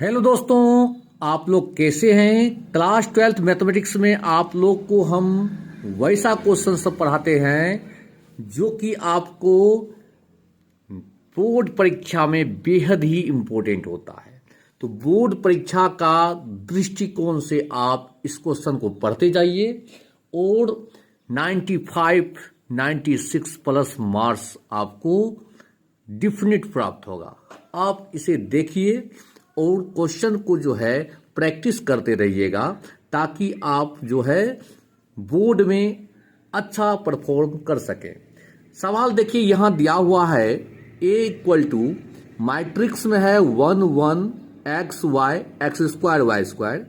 Hello दोस्तों, आप लोग कैसे हैं। क्लास 12th मैथमेटिक्स में आप लोग को हम वैसा क्वेश्चन सब पढ़ाते हैं जो कि आपको बोर्ड परीक्षा में बेहद ही इम्पोर्टेंट होता है। तो बोर्ड परीक्षा का दृष्टिकोण से आप इस क्वेश्चन को पढ़ते जाइए और 95 96 प्लस मार्क्स आपको डिफिनिट प्राप्त होगा। आप इसे देखिए और क्वेश्चन को जो है प्रैक्टिस करते रहिएगा ताकि आप जो है बोर्ड में अच्छा परफॉर्म कर सकें। सवाल देखिए यहां दिया हुआ है a इक्वल टू मैट्रिक्स में है 1 1 X Y X square Y square.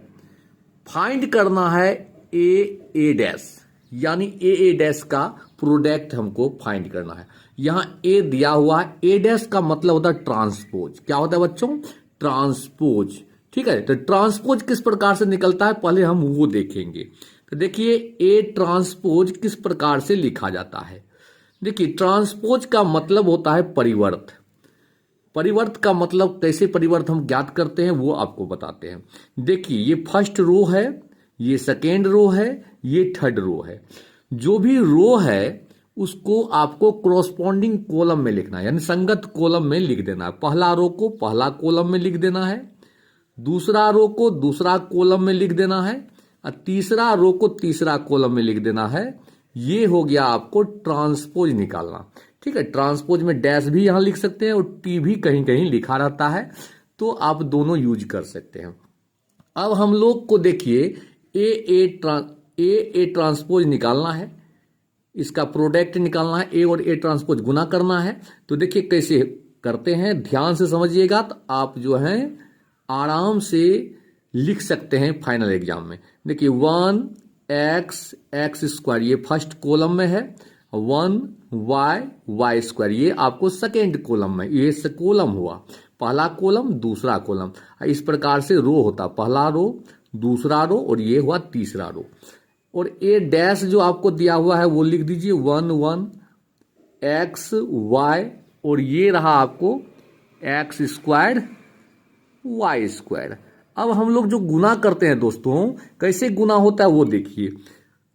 Find करना है ए डैश, यानी ए डैश का प्रोडक्ट हमको फाइंड करना है। यहां ए दिया हुआ है, ए डैश का मतलब होता है ट्रांसपोज। क्या होता है बच्चों? ट्रांसपोज। ठीक है, तो ट्रांसपोज किस प्रकार से निकलता है पहले हम वो देखेंगे। तो देखिए ए ट्रांसपोज किस प्रकार से लिखा जाता है। देखिए ट्रांसपोज का मतलब होता है परिवर्त। परिवर्त का मतलब कैसे परिवर्त हम ज्ञात करते हैं वो आपको बताते हैं। देखिए ये फर्स्ट रो है, ये सेकेंड रो है, ये थर्ड रो है। जो भी रो है उसको आपको कोरोस्पोंडिंग कॉलम में लिखना है, यानी संगत कॉलम में लिख देना है। पहला रो को पहला कॉलम में लिख देना है, दूसरा रो को दूसरा कॉलम में लिख देना है और तीसरा रो को तीसरा कॉलम में लिख देना है। ये हो गया आपको ट्रांसपोज निकालना। ठीक है, ट्रांसपोज में डैश भी यहां लिख सकते हैं और टी भी कहीं कहीं लिखा रहता है, तो आप दोनों यूज कर सकते हैं। अब हम लोग को देखिए ए ट्रांसपोज निकालना है, इसका प्रोडक्ट निकालना है, ए और ए ट्रांसपोज गुना करना है। तो देखिए कैसे करते हैं, ध्यान से समझिएगा तो आप जो है आराम से लिख सकते हैं फाइनल एग्जाम में। देखिए 1 एक्स स्क्वायर ये फर्स्ट कॉलम में है, 1 वाई स्क्वायर ये आपको सेकेंड कॉलम में, ये कॉलम हुआ, पहला कॉलम दूसरा कॉलम। इस प्रकार से रो होता, पहला रो दूसरा रो और ये हुआ तीसरा रो। और ए डैश जो आपको दिया हुआ है वो लिख दीजिए 1 1 एक्स वाई और ये रहा आपको एक्स स्क्वायर वाई स्क्वायर। अब हम लोग जो गुना करते हैं दोस्तों, कैसे गुना होता है वो देखिए।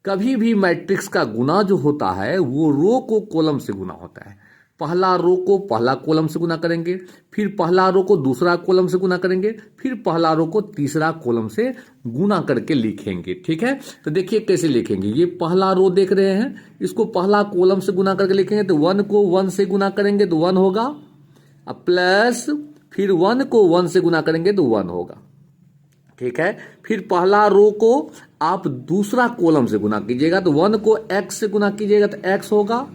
कभी भी मैट्रिक्स का गुना जो होता है वो रो को कॉलम से गुना होता है। पहला रो को पहला कॉलम से गुना करेंगे, फिर पहला रो को दूसरा कॉलम से गुना करेंगे, फिर पहला रो को तीसरा कॉलम से गुना करके लिखेंगे। ठीक है, तो देखिए कैसे लिखेंगे। ये पहला रो देख रहे हैं, इसको पहला कॉलम से गुना करके लिखेंगे तो 1 को 1 से गुना करेंगे तो 1 होगा, अब प्लस फिर 1 को 1 से गुना करेंगे तो 1 होगा। ठीक है, फिर पहला रो को आप दूसरा कॉलम से गुना कीजिएगा तो 1 को x से गुना कीजिएगा तो x होगा,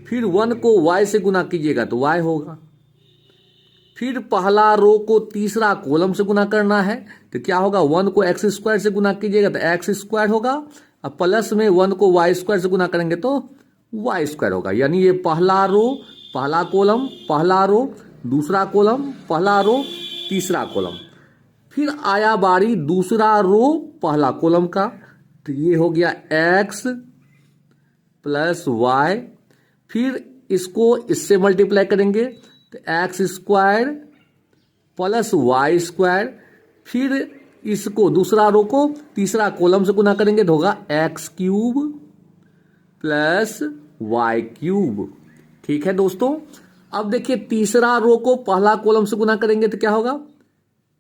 फिर 1 को y से गुना कीजिएगा तो y होगा। फिर पहला रो को तीसरा कॉलम से गुना करना है तो क्या होगा, 1 को x स्क्वायर से गुना कीजिएगा तो x स्क्वायर होगा, अब प्लस में 1 को y स्क्वायर से गुना करेंगे तो y स्क्वायर होगा। यानी ये पहला रो पहला कॉलम पहला रो दूसरा कॉलम पहला रो तीसरा कॉलम। फिर आया बारी दूसरा रो पहला कॉलम का, तो ये हो गया x प्लस वाई, फिर इसको इससे मल्टीप्लाई करेंगे तो X square plus Y square, फिर इसको दूसरा रो को तीसरा कॉलम से गुना करेंगे तो होगा X cube plus Y cube. ठीक है दोस्तों, अब देखिए तीसरा रो को पहला कॉलम से गुना करेंगे तो क्या होगा,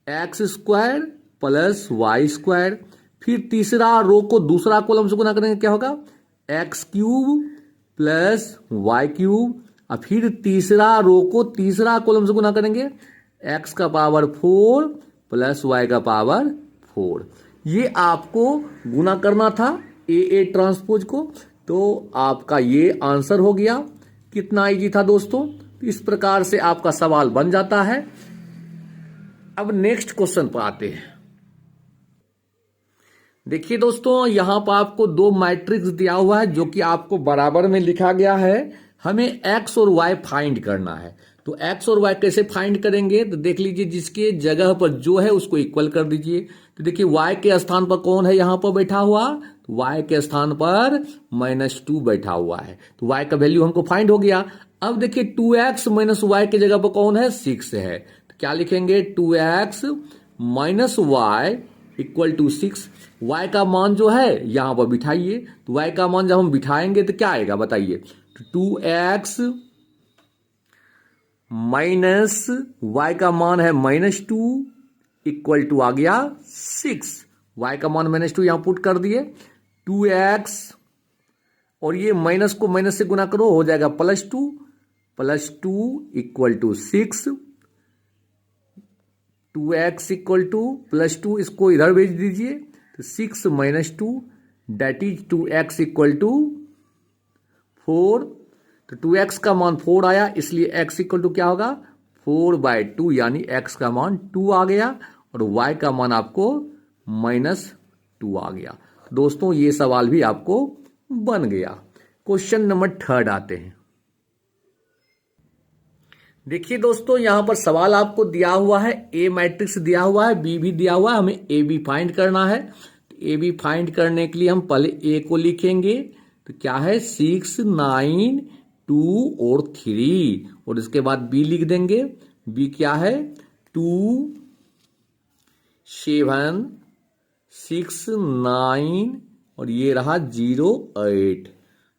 X square plus Y square, फिर तीसरा रो को दूसरा कॉलम से गुना करेंगे क्या होगा, X cube plus Y cube, और फिर तीसरा रो को तीसरा कॉलम से गुना करेंगे एक्स का पावर 4 प्लस वाई का पावर 4। ये आपको गुना करना था ए ट्रांसपोज को, तो आपका ये आंसर हो गया। कितना इजी था दोस्तों, इस प्रकार से आपका सवाल बन जाता है। अब नेक्स्ट क्वेश्चन पर आते हैं। देखिए दोस्तों यहां पर आपको दो मैट्रिक्स दिया हुआ है जो कि आपको बराबर में लिखा गया है। हमें x और y फाइंड करना है, तो x और y कैसे फाइंड करेंगे, तो देख लीजिए जिसके जगह पर जो है उसको इक्वल कर दीजिए। तो देखिए y के स्थान पर कौन है यहां पर बैठा हुआ, तो y के स्थान पर -2 बैठा हुआ है, तो y का वैल्यू हमको फाइंड हो गया। अब देखिए 2x - y की जगह पर कौन है, 6 है, क्या लिखेंगे 2x minus Y equal to 6। y का मान जो है यहां पर बिठाइए, तो y का मान जब हम बिठाएंगे तो क्या आएगा बताइए। 2x माइनस वाई का मान है -2 इक्वल टू आ गया 6। y का मान -2 यहां पुट कर दिए। 2x और ये माइनस को माइनस से गुना करो, हो जाएगा +2 equal to 6। 2x equal to +2, इसको इधर भेज दीजिए, तो 6 - 2 that is 2x equal to 4। तो 2x का मान 4 आया, इसलिए x इक्वल टू क्या होगा 4/2, यानी x का मान 2 आ गया और y का मान आपको -2 आ गया। दोस्तों ये सवाल भी आपको बन गया। क्वेश्चन नंबर 3 आते हैं। देखिए दोस्तों यहां पर सवाल आपको दिया हुआ है, ए मैट्रिक्स दिया हुआ है, बी भी दिया हुआ है, हमें ए बी फाइंड करना है। ए बी फाइंड करने के लिए हम पहले ए को लिखेंगे, तो क्या है 6 9 2 और 3, और इसके बाद बी लिख देंगे। बी क्या है 2 7 6 9 और ये रहा 0 8।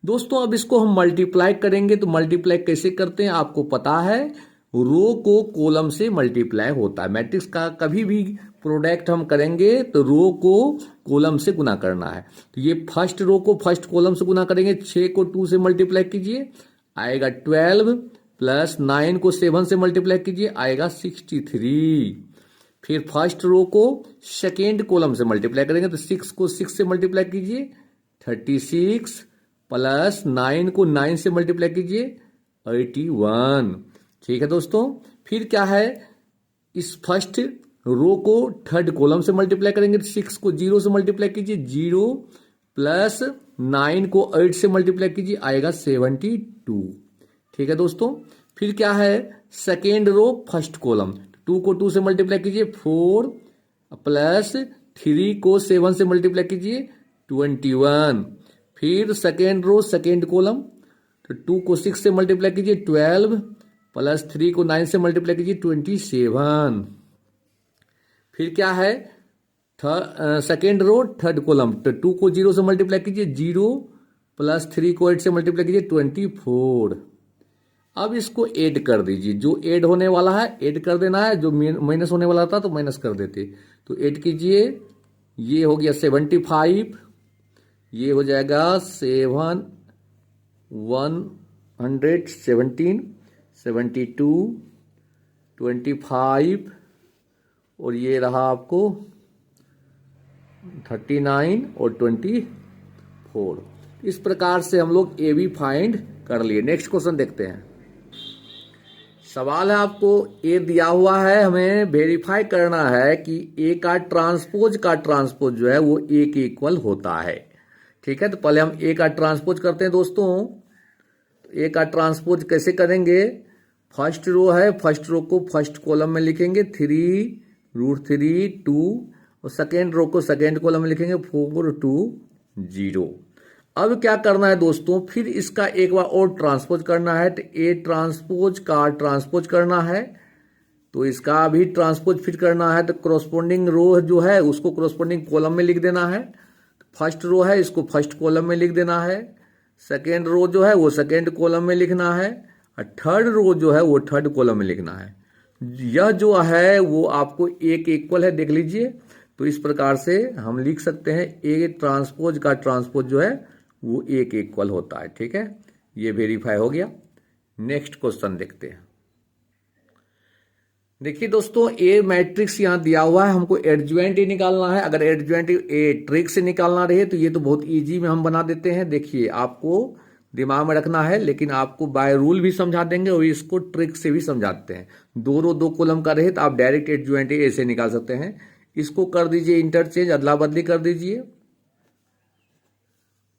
दोस्तों अब इसको हम मल्टीप्लाई करेंगे, तो मल्टीप्लाई कैसे करते हैं आपको पता है, रो को कॉलम से मल्टीप्लाई होता है। मैट्रिक्स का कभी भी प्रोडक्ट हम करेंगे तो रो को कॉलम से गुना करना है। तो ये फर्स्ट रो को फर्स्ट कॉलम से गुना करेंगे, 6 को 2 से मल्टीप्लाई कीजिए आएगा 12, प्लस 9 को 7 से मल्टीप्लाई कीजिए आएगा 63। फिर फर्स्ट रो को सेकेंड कॉलम से मल्टीप्लाई करेंगे, तो 6 को 6 से मल्टीप्लाई कीजिए 36, प्लस 9 को 9 से मल्टीप्लाई कीजिए 81। ठीक है दोस्तों, फिर क्या है इस फर्स्ट रो को थर्ड कॉलम से मल्टीप्लाई करेंगे, तो 6 को 0 से मल्टीप्लाई कीजिए 0, प्लस 9 को 8 से मल्टीप्लाई कीजिए आएगा 72। ठीक है दोस्तों, फिर क्या है सेकेंड रो फर्स्ट कॉलम, 2 को 2 से मल्टीप्लाई कीजिए 4, प्लस 3 को 7 से मल्टीप्लाई कीजिए 21। फिर सेकेंड रो सेकेंड कॉलम, तो 2 को 6 से मल्टीप्लाई कीजिए 12, प्लस 3 को 9 से मल्टीप्लाई कीजिए 27। फिर क्या है सेकेंड रो थर्ड कॉलम, तो 2 को 0 से मल्टीप्लाई कीजिए 0, प्लस 3 को 8 से मल्टीप्लाई कीजिए 24। अब इसको ऐड कर दीजिए, जो ऐड होने वाला है ऐड कर देना है, जो माइनस होने वाला था तो माइनस कर देते। तो ऐड कीजिए, ये हो गया 75, ये हो जाएगा 117, 72, 25 और ये रहा आपको 39 और 24। इस प्रकार से हम लोग ए बी फाइंड कर लिए। नेक्स्ट क्वेश्चन देखते हैं। सवाल है आपको ए दिया हुआ है, हमें वेरीफाई करना है कि ए का ट्रांसपोज जो है वो ए के इक्वल होता है। ठीक है, तो पहले हम ए का ट्रांसपोज करते हैं दोस्तों। ए का ट्रांसपोज कैसे करेंगे, फर्स्ट रो है, फर्स्ट रो को फर्स्ट कॉलम में लिखेंगे 3√3 2, और सेकेंड रो को सेकेंड कॉलम में लिखेंगे 4 2 0। अब क्या करना है दोस्तों, फिर इसका एक बार और ट्रांसपोज करना है, तो ए ट्रांसपोज का ट्रांसपोज करना है, तो इसका भी ट्रांसपोज फिर करना है, तो कोरोस्पोंडिंग रो जो है उसको कोरोस्पोंडिंग कॉलम में लिख देना है। फर्स्ट रो है इसको फर्स्ट कॉलम में लिख देना है, सेकेंड रो जो है वो सेकेंड कॉलम में लिखना है, और थर्ड रो जो है वो थर्ड कॉलम में लिखना है। यह जो है वो आपको ए के इक्वल है, देख लीजिए। तो इस प्रकार से हम लिख सकते हैं ए ट्रांसपोज का ट्रांसपोज जो है वो ए के इक्वल होता है। ठीक है, ये वेरीफाई हो गया। नेक्स्ट क्वेश्चन देखते हैं। देखिए दोस्तों, ए मैट्रिक्स यहां दिया हुआ है, हमको एडज्वाइंट ए निकालना है। अगर एडज्वाइंट ए ट्रिक से निकालना रहे तो ये तो बहुत इजी में हम बना देते हैं। देखिए आपको दिमाग में रखना है, लेकिन आपको बाय रूल भी समझा देंगे और इसको ट्रिक से भी समझाते हैं। 2 रो 2 कॉलम का रहे तो आप डायरेक्ट एडज्वाइंट ए से निकाल सकते हैं। इसको कर दीजिए इंटरचेंज, अदला बदली कर दीजिए,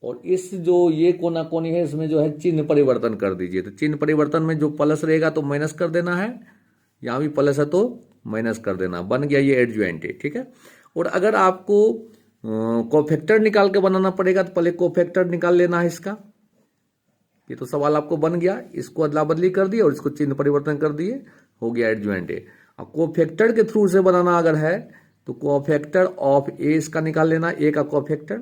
और इस जो ये कोना कोनी है इसमें जो है चिन्ह परिवर्तन कर दीजिए। तो चिन्ह परिवर्तन में जो प्लस रहेगा तो माइनस कर देना है, यहाँ भी प्लस है तो माइनस कर देना, बन गया ये एडज्वाइंट है। ठीक है, और अगर आपको कोफैक्टर निकाल के बनाना पड़ेगा तो पहले कोफैक्टर निकाल लेना है इसका। ये तो सवाल आपको बन गया, इसको अदला बदली कर दिए और इसको चिन्ह परिवर्तन कर दिए, हो गया एडज्वाइंट है। अब कोफैक्टर के थ्रू से बनाना अगर है तो कोफैक्टर ऑफ ए इसका निकाल लेना, ए का कोफैक्टर।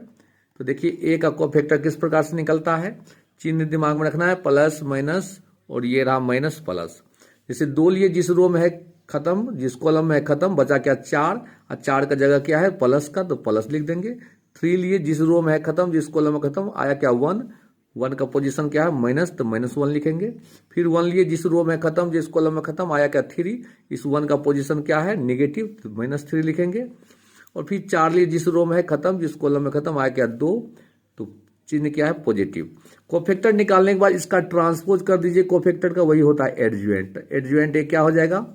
तो देखिए ए का कोफैक्टर किस प्रकार से निकलता है, चिन्ह दिमाग में रखना है, प्लस माइनस और ये रहा माइनस प्लस। जैसे 2 लिए जिस रो में है खत्म, जिस कॉलम में है खत्म, बचा क्या 4, और 4 का जगह क्या है प्लस का, तो प्लस लिख देंगे। 3 लिए जिस रो में है खत्म, जिस कॉलम में खत्म, आया क्या 1, 1 का पोजीशन क्या है माइनस, तो -1 लिखेंगे। फिर 1 लिए जिस रो में खत्म, जिस कॉलम में खत्म, आया क्या 3, इस 1 का पोजीशन क्या है नेगेटिव, तो -3 लिखेंगे। और फिर 4 लिए जिस रो में है खत्म, जिस कॉलम में खत्म, आया क्या 2, तो चिन्ह क्या है पॉजिटिव। कोफैक्टर निकालने के बाद इसका ट्रांसपोज कर दीजिए, कोफैक्टर का वही होता है एडज्वाइंट। एडज्वाइंट क्या हो जाएगा,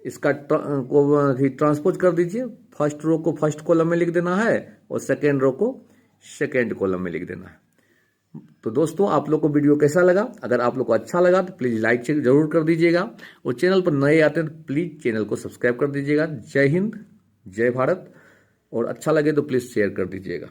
इसका ट्रांसपोज कर दीजिए, फर्स्ट रो को फर्स्ट कॉलम में लिख देना है और सेकेंड रो को सेकेंड कॉलम में लिख देना है। तो दोस्तों आप लोग को वीडियो कैसा लगा, अगर आप लोग को अच्छा लगा तो प्लीज लाइक जरूर कर दीजिएगा, और चैनल पर नए आते हैं तो प्लीज चैनल को सब्सक्राइब कर दीजिएगा। जय हिंद, जय भारत, और अच्छा लगे तो प्लीज शेयर कर दीजिएगा।